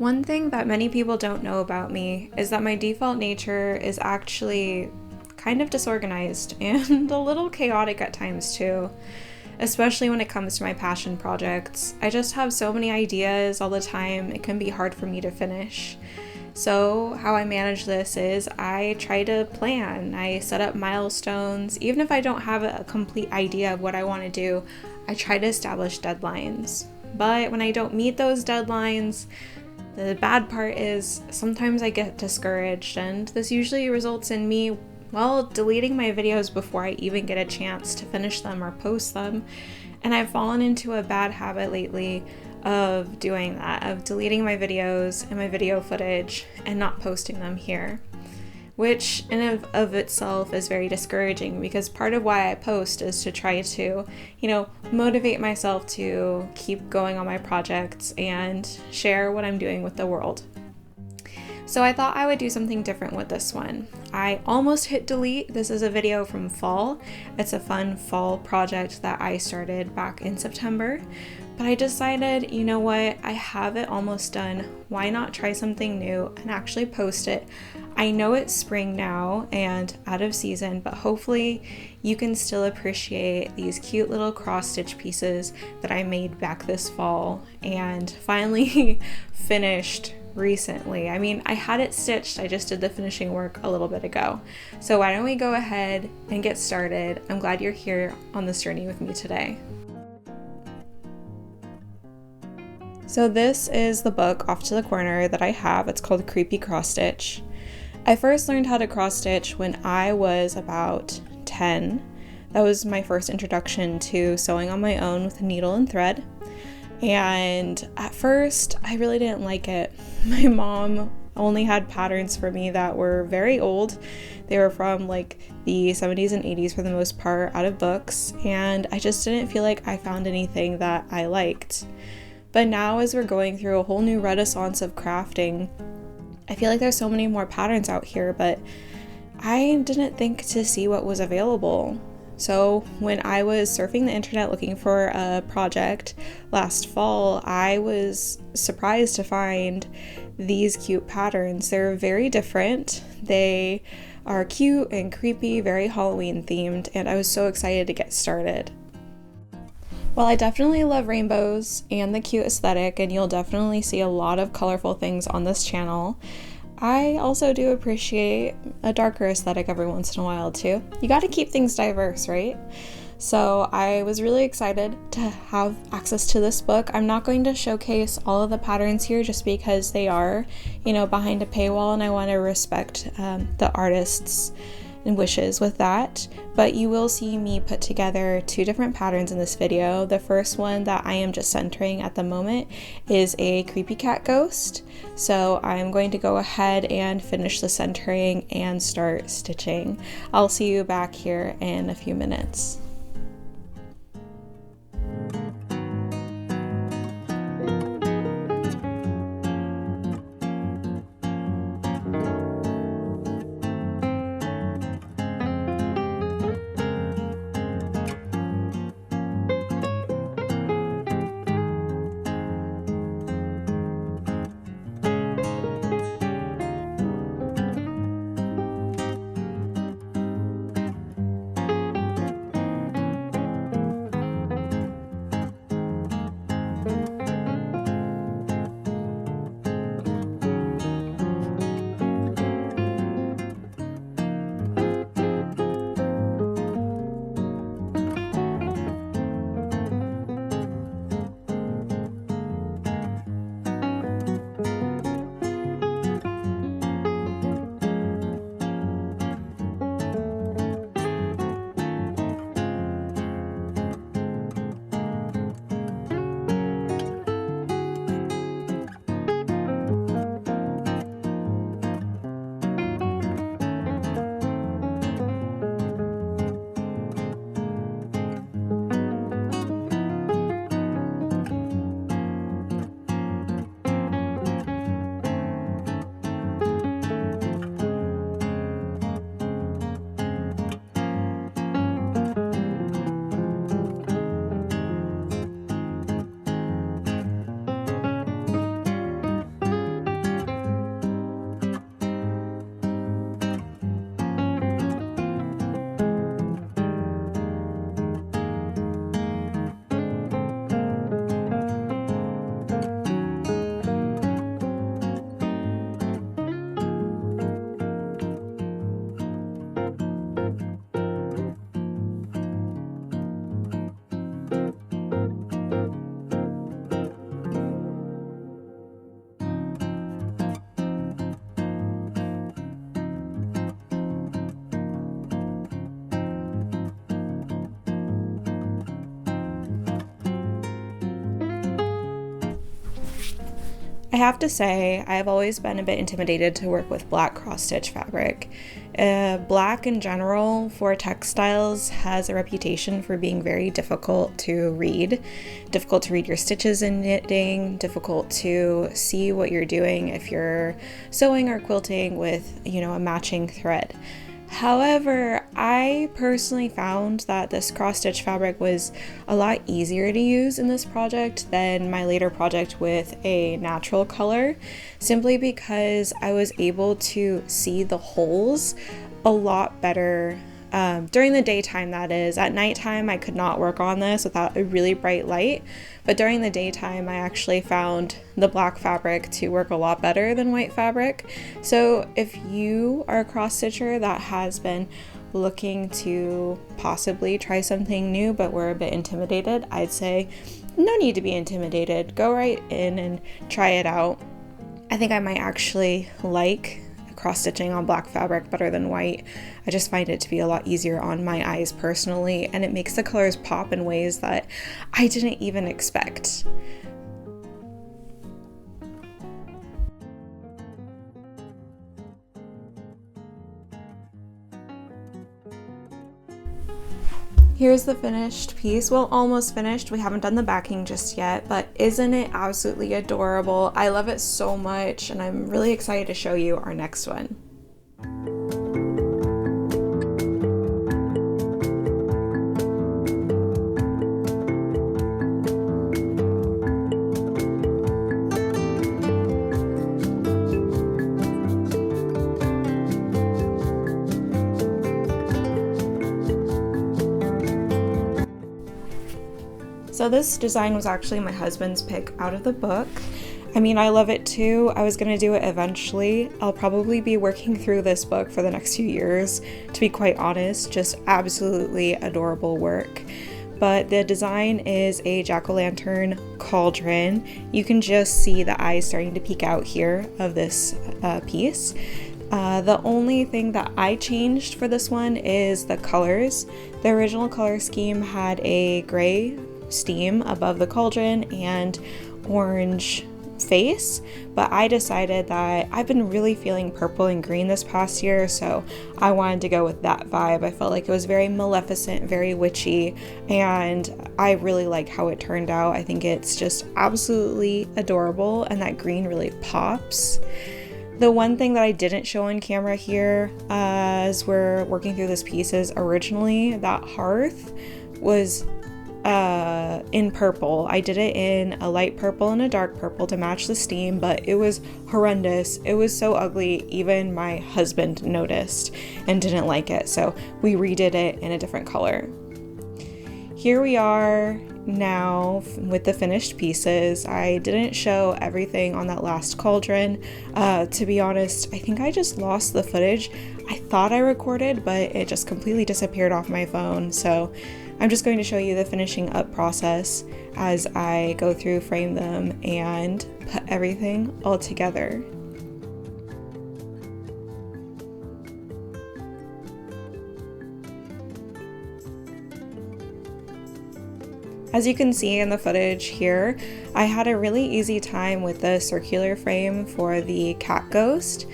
One thing that many people don't know about me is that my default nature is actually kind of disorganized and a little chaotic at times too, especially when it comes to my passion projects. I just have so many ideas all the time, it can be hard for me to finish. So how I manage this is I try to plan. I set up milestones. Even if I don't have a complete idea of what I want to do, I try to establish deadlines. But when I don't meet those deadlines, the bad part is sometimes I get discouraged, and this usually results in me, well, deleting my videos before I even get a chance to finish them or post them. And I've fallen into a bad habit lately of doing that, of deleting my videos and my video footage and not posting them here, which in of itself is very discouraging, because part of why I post is to try to, motivate myself to keep going on my projects and share what I'm doing with the world. So I thought I would do something different with this one. I almost hit delete. This is a video from fall. It's a fun fall project that I started back in September. But I decided, you know what, I have it almost done. Why not try something new and actually post it? I know it's spring now and out of season, but hopefully you can still appreciate these cute little cross-stitch pieces that I made back this fall and finally finished recently. I mean, I had it stitched, I just did the finishing work a little bit ago. So why don't we go ahead and get started? I'm glad you're here on this journey with me today. So this is the book off to the corner that I have. It's called Creepy Cross Stitch. I first learned how to cross stitch when I was about 10. That was my first introduction to sewing on my own with a needle and thread. And at first, I really didn't like it. My mom only had patterns for me that were very old. They were from like the 70s and 80s for the most part, out of books, and I just didn't feel like I found anything that I liked. But now, as we're going through a whole new renaissance of crafting, I feel like there's so many more patterns out here, but I didn't think to see what was available. So when I was surfing the internet looking for a project last fall, I was surprised to find these cute patterns. They're very different. They are cute and creepy, very Halloween themed, and I was so excited to get started. Well, I definitely love rainbows and the cute aesthetic, and you'll definitely see a lot of colorful things on this channel. I also do appreciate a darker aesthetic every once in a while too. You got to keep things diverse, right? So I was really excited to have access to this book. I'm not going to showcase all of the patterns here just because they are, behind a paywall, and I want to respect the artists and wishes with that, but you will see me put together two different patterns in this video. The first one that I am just centering at the moment is a creepy cat ghost, so I'm going to go ahead and finish the centering and start stitching. I'll see you back here in a few minutes. I have to say, I've always been a bit intimidated to work with black cross-stitch fabric. Black in general for textiles has a reputation for being very difficult to read your stitches in knitting, difficult to see what you're doing if you're sewing or quilting with, a matching thread. However, I personally found that this cross-stitch fabric was a lot easier to use in this project than my later project with a natural color, simply because I was able to see the holes a lot better during the daytime, that is. At nighttime, I could not work on this without a really bright light, but during the daytime, I actually found the black fabric to work a lot better than white fabric. So if you are a cross-stitcher that has been looking to possibly try something new but were a bit intimidated, I'd say no need to be intimidated. Go right in and try it out. I think I might actually like cross-stitching on black fabric better than white. I just find it to be a lot easier on my eyes personally, and it makes the colors pop in ways that I didn't even expect. Here's the finished piece. Well, almost finished. We haven't done the backing just yet, but isn't it absolutely adorable? I love it so much, and I'm really excited to show you our next one. So this design was actually my husband's pick out of the book. I mean, I love it too. I was gonna do it eventually. I'll probably be working through this book for the next few years, to be quite honest. Just absolutely adorable work. But the design is a jack-o'-lantern cauldron. You can just see the eyes starting to peek out here of this piece. The only thing that I changed for this one is the colors. The original color scheme had a gray steam above the cauldron and orange face, but I decided that I've been really feeling purple and green this past year, so I wanted to go with that vibe. I felt like it was very maleficent, very witchy, and I really like how it turned out. I think it's just absolutely adorable, and that green really pops. The one thing that I didn't show on camera here as we're working through this piece is originally that hearth was in purple. I did it in a light purple and a dark purple to match the steam, but it was horrendous. It was so ugly, even my husband noticed and didn't like it, so we redid it in a different color. Here we are now with the finished pieces. I didn't show everything on that last cauldron. To be honest, I think I just lost the footage. I thought I recorded, but it just completely disappeared off my phone, so I'm just going to show you the finishing up process as I go through, frame them, and put everything all together. As you can see in the footage here, I had a really easy time with the circular frame for the cat ghost,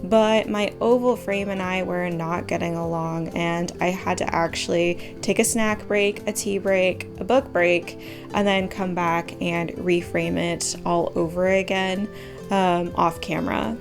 but my oval frame and I were not getting along, and I had to actually take a snack break, a tea break, a book break, and then come back and reframe it all over again off camera.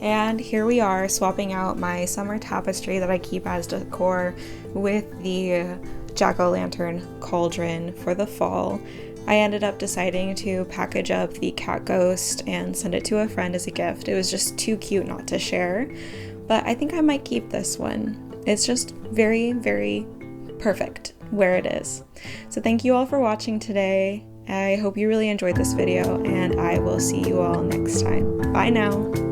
And here we are swapping out my summer tapestry that I keep as decor with the jack-o'-lantern cauldron for the fall. I ended up deciding to package up the cat ghost and send it to a friend as a gift. It was just too cute not to share, but I think I might keep this one. It's just very, very perfect where it is. So thank you all for watching today. I hope you really enjoyed this video, and I will see you all next time. Bye now.